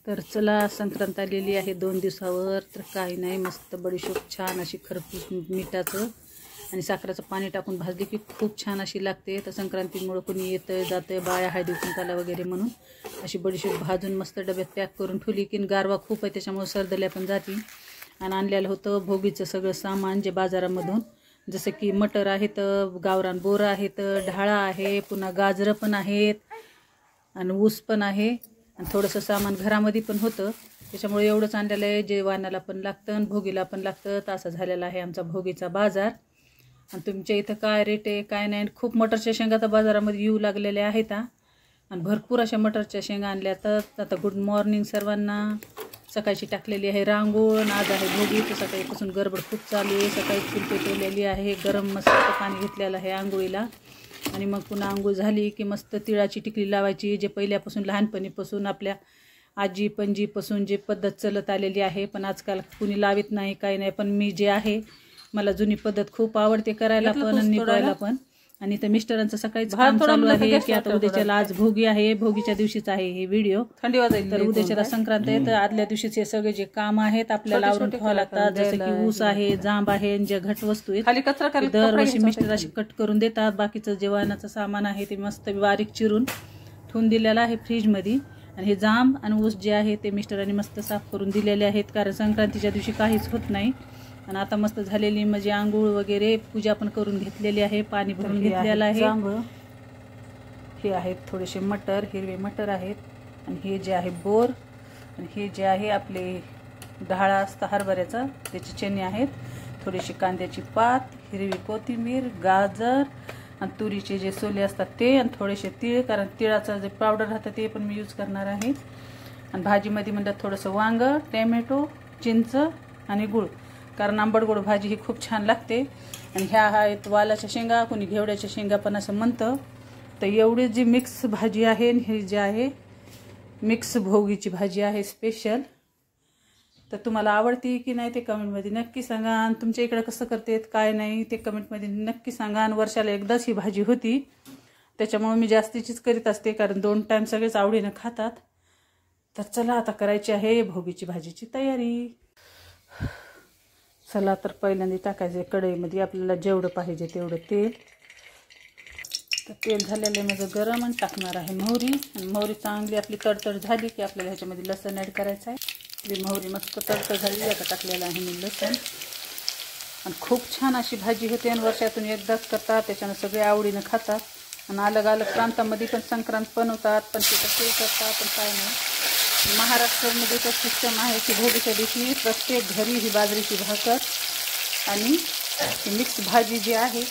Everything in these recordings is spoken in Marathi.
तर चला, संक्रांत आलेली आहे 2 दिवसावर. तर काही नाही, मस्त बडीशोप छान अशी खरपूस मिठाचं आणि साखरेचं पाणी टाकून भाजली की खूप छान अशी लागते. तर संक्रांतीमुळं कोणी येतं जातं, बाया हळदी कुंकाला वगैरे म्हणून अशी बडीशोप भाजून मस्त डब्यात पॅक करून ठेवली की गारवा खूप आहे त्याच्यामुळे सर्दल्या पण जाती. आणि आणलेलं होतं भोगीचं सगळं सामान जे बाजारामधून, जसं की मटर आहेत, गावरान बोरं आहेत, ढाळा आहे, पुन्हा गाजरं पण आहेत आणि ऊस पण आहे आणि थोडंसं सामान घरामध्ये पण होतं. त्याच्यामुळे एवढंच आणलेलं आहे जे वाणाला पण लागतं आणि भोगीला पण लागतं. तर असा झालेला आहे आमचा भोगीचा बाजार. आणि तुमच्या इथं काय रेट आहे काय नाही. खूप मटरच्या शेंगा तर बाजारामध्ये येऊ लागलेल्या आहेत आणि भरपूर अशा मटरच्या शेंगा आणल्या. तर आता गुड मॉर्निंग सर्वांना. सकाळची टाकलेली आहे रांगोळ, आज आहे भोगी. तर सकाळीपासून गडबड खूप चालू आहे. सकाळी फुलके ठेवलेली आहे, गरम मस्त पाणी घेतलेलं आहे आंघोळीला. आणि मग पुन्हा आंघोळ झाली की मस्त तिळाची टिकली लावायची, जे पहिल्यापासून लहानपणीपासून आपल्या आजी पणजीपासून जे पद्धत चालत आलेली आहे. पण आजकाल कुणी लावित नाही काही नाही. पण मी जे आहे, मला जुनी पद्धत खूप आवडते करायला पण आणि निभावायला पण. आणि तर मिस्टरांचं सकाळीच काम चालू आहे की आता उद्याच्याला आज भोगी आहे, भोगीच्या दिवशीच आहे हे व्हिडिओ. थंडी वाजायची तर उद्याच्याला संक्रांत आहे. तर आदल्या दिवशीच हे सगळे जे काम आहेत आपल्याला आवरून ठेवावं लागतात. जसं की ऊस आहे, जांब आहे, ज्या घट वस्तू आहेत दरवर्षी मिस्टर अशी कट करून देतात. बाकीचं जेवणाचं सामान आहे ते मस्त बारीक चिरून ठेवून दिलेलं आहे फ्रीजमध्ये. आणि हे जांब आणि ऊस जे आहे ते मिस्टरांनी मस्त साफ करून दिलेले आहेत, कारण संक्रांतीच्या दिवशी काहीच होत नाही. आणि आता मस्त झालेली म्हणजे आंघोळ वगैरे पूजा पण करून घेतलेली आहे, पाणी भरून घेतलेलं आहे. हे आहेत थोडेसे मटर, हिरवे मटर आहेत. आणि हे जे आहे बोर, आणि हे जे आहे आपले ढाळा असतं हरभऱ्याचा त्याचे चणे आहेत. थोडीशी कांद्याची पात, हिरवी कोथिंबीर, गाजर आणि तुरीचे जे सोले असतात ते, आणि थोडेसे तीळ, कारण तिळाचं जे पावडर राहतं ते पण मी यूज करणार आहे. आणि भाजीमध्ये म्हणतात थोडंसं वांग, टॅमॅटो, चिंच आणि गूळ, कारण आंबट गोड भाजी ही खूप छान लागते. आणि ह्या आहेत वालाच्या शेंगा, कोणी घेवड्याच्या शेंगा पण असं म्हणतं. तर एवढी जी मिक्स भाजी आहे, ही जी आहे मिक्स भोगीची भाजी आहे स्पेशल. तर तुम्हाला आवडती की नाही ते कमेंटमध्ये नक्की सांगा. आणि तुमच्या इकडं कसं करतात काय नाही ते कमेंटमध्ये नक्की सांगा. आणि वर्षाला एकदाच ही भाजी होती त्याच्यामुळे मी जास्तीचीच करीत असते, कारण 2 टाईम सगळेच आवडीनं खातात. तर चला आता करायची आहे भोगीची भाजीची तयारी. चला तर पहिल्यांदा टाकायचं कढईमध्ये आपल्याला जेवढं पाहिजे तेवढं तेल. तर तेल झालेलं आहे माझं गरम, आणि टाकणार आहे मोहरी. आणि मोहरी चांगली आपली तडतड झाली की आपल्याला ह्याच्यामध्ये लसूण ॲड करायचं आहे. आपली मोहरी मस्त तडतड झाली, आता टाकलेलं आहे मी लसूण. आणि खूप छान अशी भाजी होते आणि वर्षातून एकदाच करतात, त्याच्यानं सगळे आवडीनं खातात. आणि अलग अलग प्रांतामध्ये पण संक्रांत बनवतात, पण ते कसे करतात पण काय नाही. महाराष्ट्रामध्ये तर सिस्टम आहे की भोगीच्या दिवशी प्रत्येक घरी ही बाजरीची भाकर आणि मिक्स भाजी जी आहे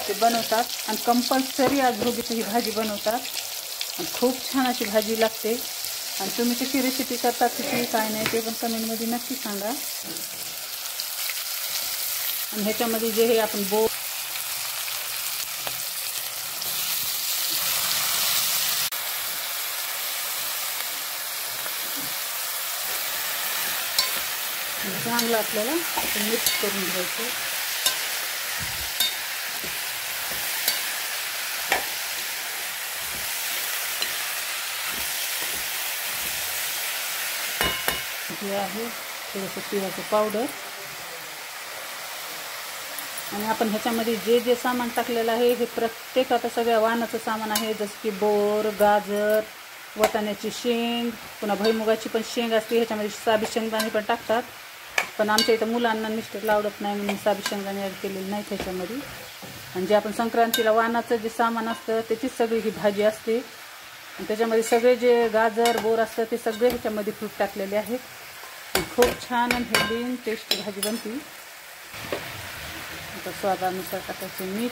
ते बनवतात. आणि कंपल्सरी आज भोगीची ही भाजी बनवतात आणि खूप छान अशी भाजी लागते. आणि तुम्ही कशी रेसिपी करतात किती काय नाही ते पण कमेंटमध्ये नक्की सांगा. आणि ह्याच्यामध्ये जे हे आपण चांगलं आपल्याला मिक्स करून घ्यायचं. हे आहे थोडंसं तिळाचं पावडर. आणि आपण ह्याच्यामध्ये जे जे सामान टाकलेलं आहे हे प्रत्येक आता सगळ्या वाणाचं सामान आहे, जसं की बोर, गाजर, वाटाण्याची शेंग, पुन्हा भुईमुगाची पण शेंग असते. ह्याच्यामध्ये साबी शेंगदाणे पण टाकतात, पण आमच्या इथं मुलांना मिस्टरला आवडत नाही म्हणून साबी शेंगदाणे ॲड केलेली नाही त्याच्यामध्ये. आणि जे आपण संक्रांतीला वाणाचं जे सामान असतं त्याचीच सगळी ही भाजी असते. आणि त्याच्यामध्ये सगळे जे गाजर बोर असतं ते सगळे ह्याच्यामध्ये फ्रूट टाकलेले आहेत. खूप छान आणि हेल्दी टेस्टी भाजी बनते. आता स्वादानुसार टाकायचं मीठ,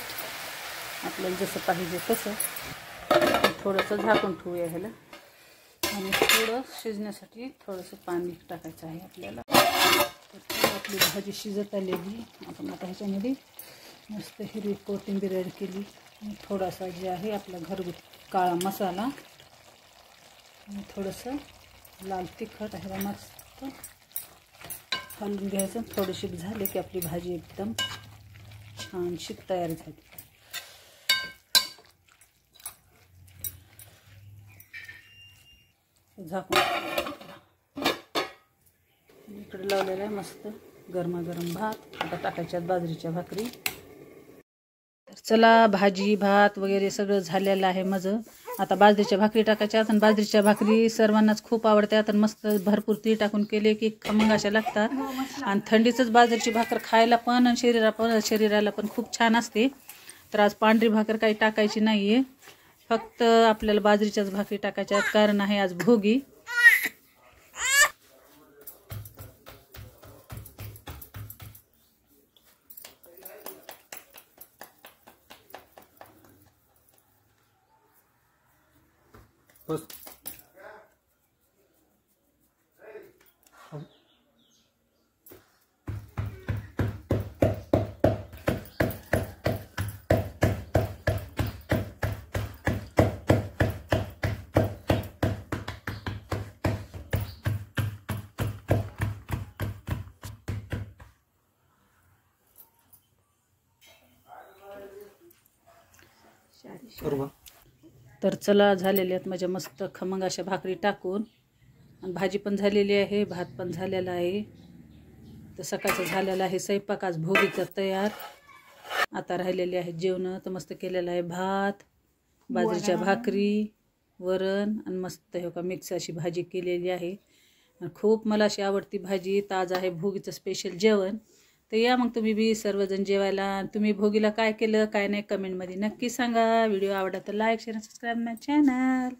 आपल्याला जसं पाहिजे तसं. थोडंसं झाकून ठेवूया ह्याला, आणि थोडं शिजण्यासाठी थोडंसं पाणी टाकायचं आहे आपल्याला. तर आपली भाजी शिजत आलेली. आपण आता ह्याच्यामध्ये मस्त हिरवी कोथिंबीर ॲड केली, आणि थोडासा जे आहे आपला घरगुती काळा मसाला, आणि थोडंसं लाल तिखट ह्याला मस्त हलवून घ्यायचं. थोडीशी झाले की आपली भाजी एकदम छानशी तयार झाली. झाकून इकडे लावलेला आहे मस्त गरमागरम भात. आता टाकायच्यात बाजरीच्या भाकरी. तर चला भाजी भात वगैरे सगळं झालेलं आहे माझं. आता बाजरीच्या भाकरी टाकायच्यात आणि बाजरीच्या भाकरी सर्वांनाच खूप आवडतात आणि मस्त भरपूर तीळ टाकून केले की खमंग अशा लागतात. आणि थंडीचंच बाजरीची भाकर खायला पण आणि शरीराला पण खूप छान असते. तर आज पांढरी भाकर काही टाकायची नाही आहे, फक्त आपल्याला बाजरीच्याच भाकरी टाकायच्या आहेत, कारण आहे आज भोगी. तर चला झालेले आहेत माझ्या मस्त खमंग अशा भाकरी टाकून. आणि भाजी पण झालेली आहे, भात पण झालेला आहे. तर सकाळचं झालेलं आहे स्वयंपाक आज भोगीचा तयार. आता राहिलेले आहेत जेवणं. तर मस्त केलेलं आहे भात, बाजरीच्या भाकरी, वरण आणि मस्त हे का मिक्स अशी भाजी केलेली आहे. आणि खूप मला अशी आवडती भाजी. ताज आहे भोगीचं स्पेशल जेवण. तर या मग तुम्ही बी सर्वजण जेवायला. तुम्ही भोगीला काय केलं काय नाही कमेंटमध्ये नक्की सांगा. व्हिडिओ आवडला तर लाईक शेअर सबस्क्राईब माय चॅनल.